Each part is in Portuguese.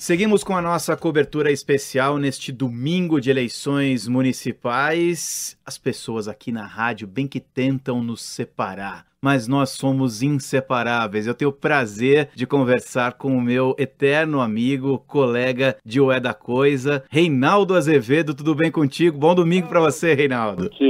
Seguimos com a nossa cobertura especial neste domingo de eleições municipais. As pessoas aqui na rádio bem que tentam nos separar, mas nós somos inseparáveis. Eu tenho o prazer de conversar com o meu eterno amigo, colega de Ué da Coisa, Reinaldo Azevedo. Tudo bem contigo? Bom domingo para você, Reinaldo. Sim,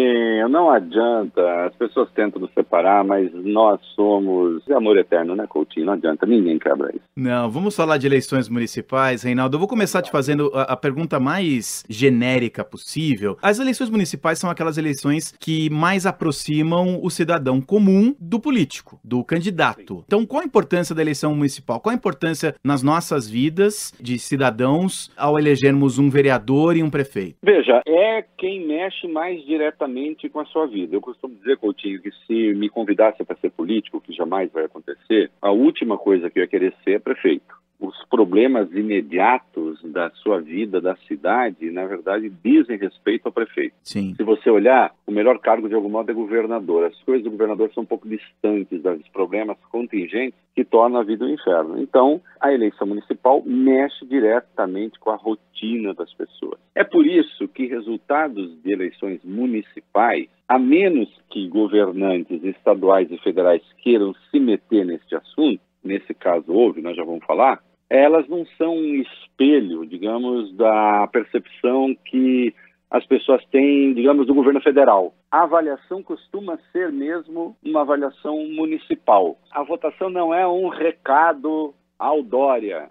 não adianta. As pessoas tentam nos separar, mas nós somos amor eterno, né, Coutinho? Não adianta, ninguém quebra isso. Não, vamos falar de eleições municipais, Reinaldo. Eu vou começar te fazendo a pergunta mais genérica possível. As eleições municipais são aquelas eleições que mais aproximam o cidadão comum do político, do candidato. Então, qual a importância da eleição municipal? Qual a importância nas nossas vidas de cidadãos ao elegermos um vereador e um prefeito? Veja, é quem mexe mais diretamente com a sua vida. Eu costumo dizer, Coutinho, que se me convidasse para ser político, que jamais vai acontecer, a última coisa que eu ia querer ser é prefeito. Os problemas imediatos da sua vida, da cidade, na verdade, dizem respeito ao prefeito. Sim. Se você olhar, o melhor cargo, de algum modo, é governador. As coisas do governador são um pouco distantes dos problemas contingentes que tornam a vida um inferno. Então, a eleição municipal mexe diretamente com a rotina das pessoas. É por isso que resultados de eleições municipais, a menos que governantes estaduais e federais queiram se meter neste assunto, nesse caso houve, nós já vamos falar, elas não são um espelho, digamos, da percepção que as pessoas têm, digamos, do governo federal. A avaliação costuma ser mesmo uma avaliação municipal. A votação não é um recado ao Dória,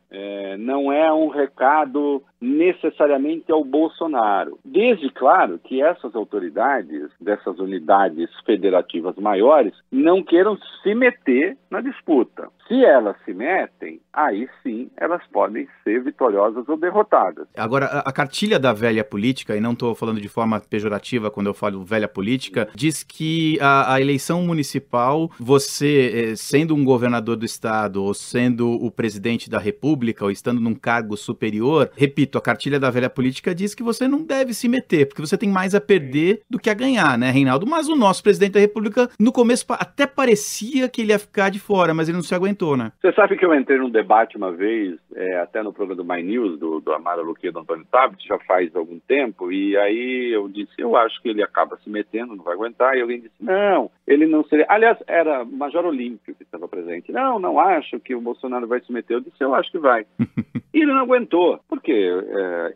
não é um recado necessariamente ao Bolsonaro. Desde, claro, que essas autoridades, dessas unidades federativas maiores, não queiram se meter na disputa. Se elas se metem, aí sim elas podem ser vitoriosas ou derrotadas. Agora, a cartilha da velha política, e não estou falando de forma pejorativa quando eu falo velha política, diz que a eleição municipal, você, sendo um governador do estado ou sendo o presidente da república ou estando num cargo superior, repito, a cartilha da velha política diz que você não deve se meter, porque você tem mais a perder do que a ganhar, né, Reinaldo? Mas o nosso presidente da república, no começo, até parecia que ele ia ficar de fora, mas ele não se aguentou, né? Você sabe que eu entrei num debate uma vez, até no programa do My News, do Amaro Luque e do Antônio Tabet, já faz algum tempo, e aí eu disse, eu acho que ele acaba se metendo, não vai aguentar, e alguém disse, não, ele não seria... Aliás, era Major Olímpio que estava presente. Não acho que o Bolsonaro vai se meter. Eu disse, eu acho que vai. E ele não aguentou, porque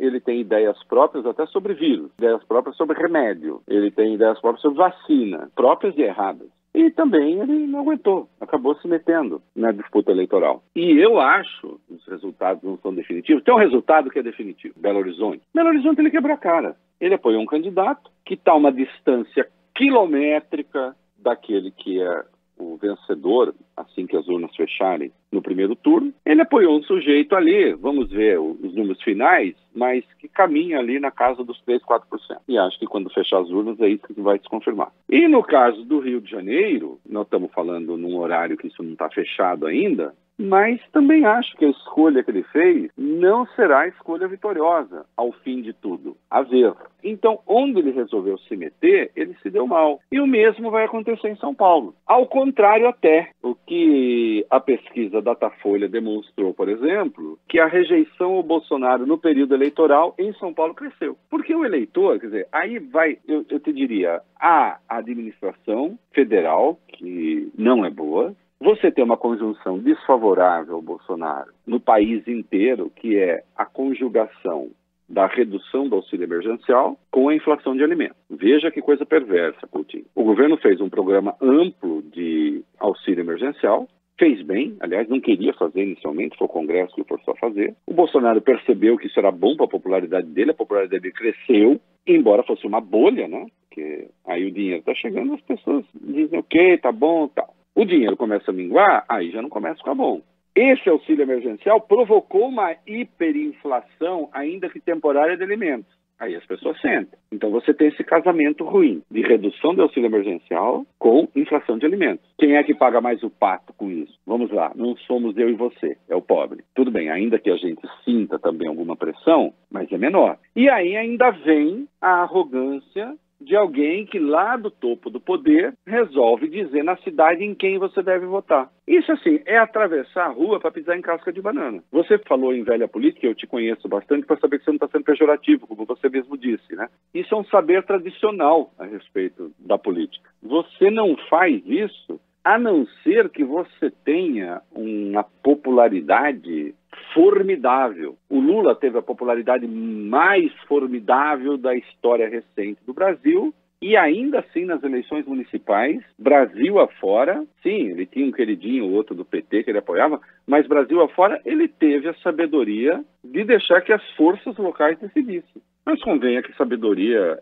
ele tem ideias próprias até sobre vírus, ideias próprias sobre remédio, ele tem ideias próprias sobre vacina, próprias e erradas. E também ele não aguentou, acabou se metendo na disputa eleitoral. E eu acho que os resultados não são definitivos. Tem um resultado que é definitivo, Belo Horizonte. Belo Horizonte ele quebrou a cara. Ele apoiou um candidato que está a uma distância quilométrica daquele que é o vencedor, assim que as urnas fecharem no primeiro turno. Ele apoiou um sujeito ali, vamos ver os números finais, mas que caminha ali na casa dos 3%, 4%. E acho que quando fechar as urnas é isso que vai se confirmar. E no caso do Rio de Janeiro, nós estamos falando num horário que isso não está fechado ainda, mas também acho que a escolha que ele fez não será a escolha vitoriosa, ao fim de tudo, a ver. Então, onde ele resolveu se meter, ele se deu mal. E o mesmo vai acontecer em São Paulo. Ao contrário até, o que a pesquisa Datafolha demonstrou, por exemplo, que a rejeição ao Bolsonaro no período eleitoral em São Paulo cresceu. Porque o eleitor, quer dizer, aí vai, eu te diria, a administração federal, que não é boa. Você tem uma conjunção desfavorável ao Bolsonaro no país inteiro, que é a conjugação da redução do auxílio emergencial com a inflação de alimentos. Veja que coisa perversa, Coutinho. O governo fez um programa amplo de auxílio emergencial, fez bem, aliás, não queria fazer inicialmente, foi o Congresso que forçou a fazer. O Bolsonaro percebeu que isso era bom para a popularidade dele, a popularidade dele cresceu, embora fosse uma bolha, né? Porque aí o dinheiro está chegando, as pessoas dizem, ok, tá bom, tal. O dinheiro começa a minguar, aí já não começa a ficar bom. Esse auxílio emergencial provocou uma hiperinflação, ainda que temporária, de alimentos. Aí as pessoas sentem. Então você tem esse casamento ruim de redução do auxílio emergencial com inflação de alimentos. Quem é que paga mais o pato com isso? Vamos lá, não somos eu e você, é o pobre. Tudo bem, ainda que a gente sinta também alguma pressão, mas é menor. E aí ainda vem a arrogância de alguém que lá do topo do poder resolve dizer na cidade em quem você deve votar. Isso, assim, é atravessar a rua para pisar em casca de banana. Você falou em velha política, eu te conheço bastante para saber que você não está sendo pejorativo, como você mesmo disse, né? Isso é um saber tradicional a respeito da política. Você não faz isso a não ser que você tenha uma popularidade formidável. O Lula teve a popularidade mais formidável da história recente do Brasil e ainda assim nas eleições municipais, Brasil afora, sim, ele tinha um queridinho ou outro do PT que ele apoiava, mas Brasil afora ele teve a sabedoria de deixar que as forças locais decidissem. Mas convenha que sabedoria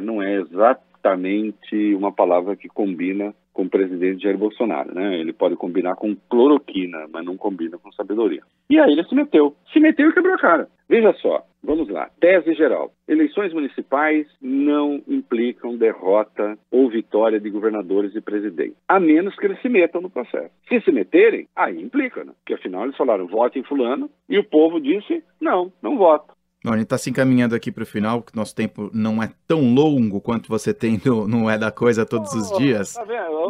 não é exatamente uma palavra que combina com o presidente Jair Bolsonaro, né? Ele pode combinar com cloroquina, mas não combina com sabedoria. E aí ele se meteu e quebrou a cara. Veja só, vamos lá, tese geral. Eleições municipais não implicam derrota ou vitória de governadores e presidentes, a menos que eles se metam no processo. Se meterem, aí implica, né? Porque afinal eles falaram, vote em fulano, e o povo disse, não vota. Bom, a gente está se encaminhando aqui para o final, porque nosso tempo não é tão longo quanto você tem no Não É da Coisa todos os dias. Tá vendo?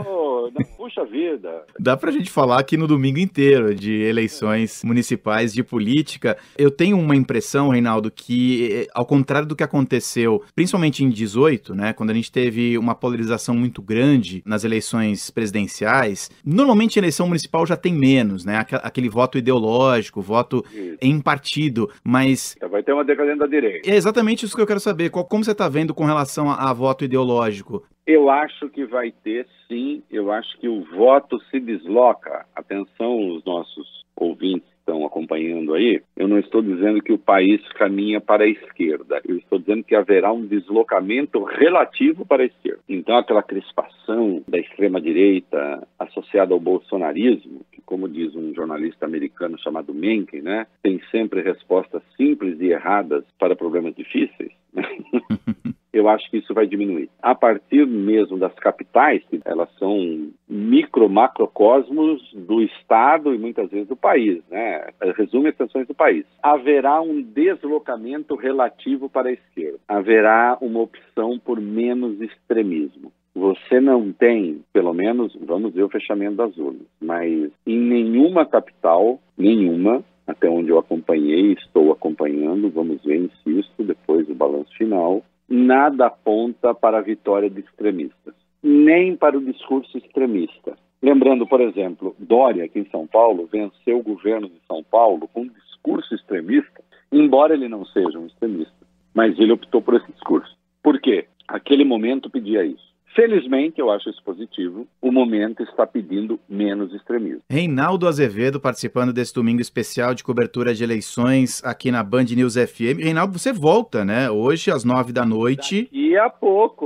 Puxa vida. Dá para a gente falar aqui no domingo inteiro de eleições municipais, de política. Eu tenho uma impressão, Reinaldo, que ao contrário do que aconteceu, principalmente em 2018, né, quando a gente teve uma polarização muito grande nas eleições presidenciais, normalmente a eleição municipal já tem menos, né, aquele voto ideológico, voto em partido, mas... Vai ter uma decadência da direita. É exatamente isso que eu quero saber. Como você está vendo com relação a voto ideológico? Eu acho que vai ter, sim. Eu acho que o voto se desloca. Atenção, os nossos ouvintes que estão acompanhando aí. Eu não estou dizendo que o país caminha para a esquerda. Eu estou dizendo que haverá um deslocamento relativo para a esquerda. Então, aquela crispação da extrema-direita associada ao bolsonarismo, que, como diz um jornalista americano chamado Mencken, né, tem sempre respostas simples e erradas para problemas difíceis, né? Eu acho que isso vai diminuir. A partir mesmo das capitais, que elas são macrocosmos do Estado e muitas vezes do país, né? Resume as tensões do país. Haverá um deslocamento relativo para a esquerda. Haverá uma opção por menos extremismo. Você não tem, pelo menos, vamos ver o fechamento das urnas, mas em nenhuma capital, até onde eu acompanhei, estou acompanhando, vamos ver, insisto, depois do balanço final, nada aponta para a vitória de extremistas, nem para o discurso extremista. Lembrando, por exemplo, Dória, aqui em São Paulo, venceu o governo de São Paulo com um discurso extremista, embora ele não seja um extremista, mas ele optou por esse discurso. Por quê? Aquele momento pedia isso. Felizmente, eu acho isso positivo, o momento está pedindo menos extremismo. Reinaldo Azevedo participando desse domingo especial de cobertura de eleições aqui na Band News FM. Reinaldo, você volta, né? Hoje às 9h.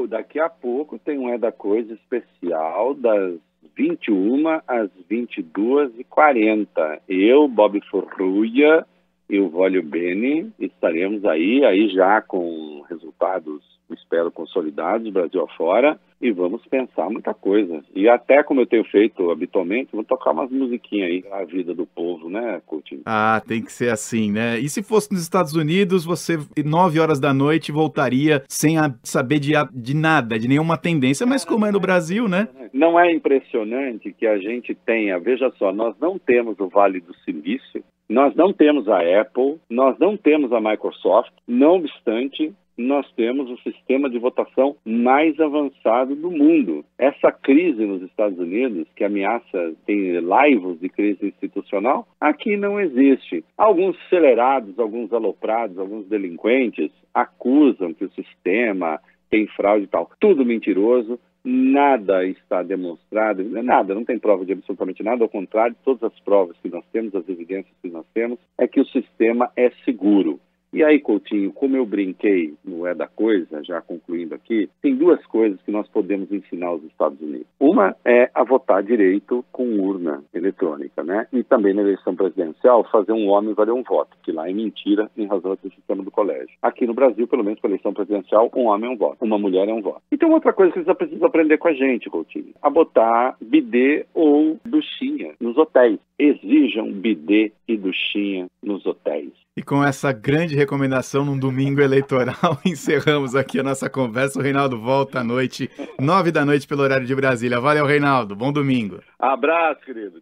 Daqui a pouco tem um É da Coisa especial das 21 às 22h40. Eu, Bob Forruia e o Vólio Bene estaremos aí já com resultados, espero, consolidados, Brasil afora, e vamos pensar muita coisa. E até como eu tenho feito habitualmente, vou tocar umas musiquinhas aí, a vida do povo, né, Coutinho? Ah, tem que ser assim, né? E se fosse nos Estados Unidos, você 9h voltaria sem saber de nada, de nenhuma tendência, mas como é no Brasil, né? Não é impressionante que a gente tenha, veja só, nós não temos o Vale do Silício, nós não temos a Apple, nós não temos a Microsoft, não obstante, nós temos o sistema de votação mais avançado do mundo. Essa crise nos Estados Unidos, que ameaça, tem laivos de crise institucional, aqui não existe. Alguns acelerados, alguns aloprados, alguns delinquentes acusam que o sistema tem fraude e tal. Tudo mentiroso. Nada está demonstrado, não tem prova de absolutamente nada, ao contrário, todas as provas que nós temos, as evidências que nós temos, é que o sistema é seguro. E aí, Coutinho, como eu brinquei no É da Coisa, já concluindo aqui, tem duas coisas que nós podemos ensinar aos Estados Unidos. Uma é a votar direito com urna eletrônica, né? E também na eleição presidencial, fazer um homem valer um voto, que lá é mentira em razão do sistema do colégio. Aqui no Brasil, pelo menos com a eleição presidencial, um homem é um voto, uma mulher é um voto. E tem outra coisa que eles precisam aprender com a gente, Coutinho, a botar bidê ou duchinha nos hotéis. Exijam bidê e duchinha nos hotéis. E com essa grande recomendação num domingo eleitoral. Encerramos aqui a nossa conversa. O Reinaldo volta à noite, 9 da noite pelo horário de Brasília. Valeu, Reinaldo. Bom domingo. Abraço, querido.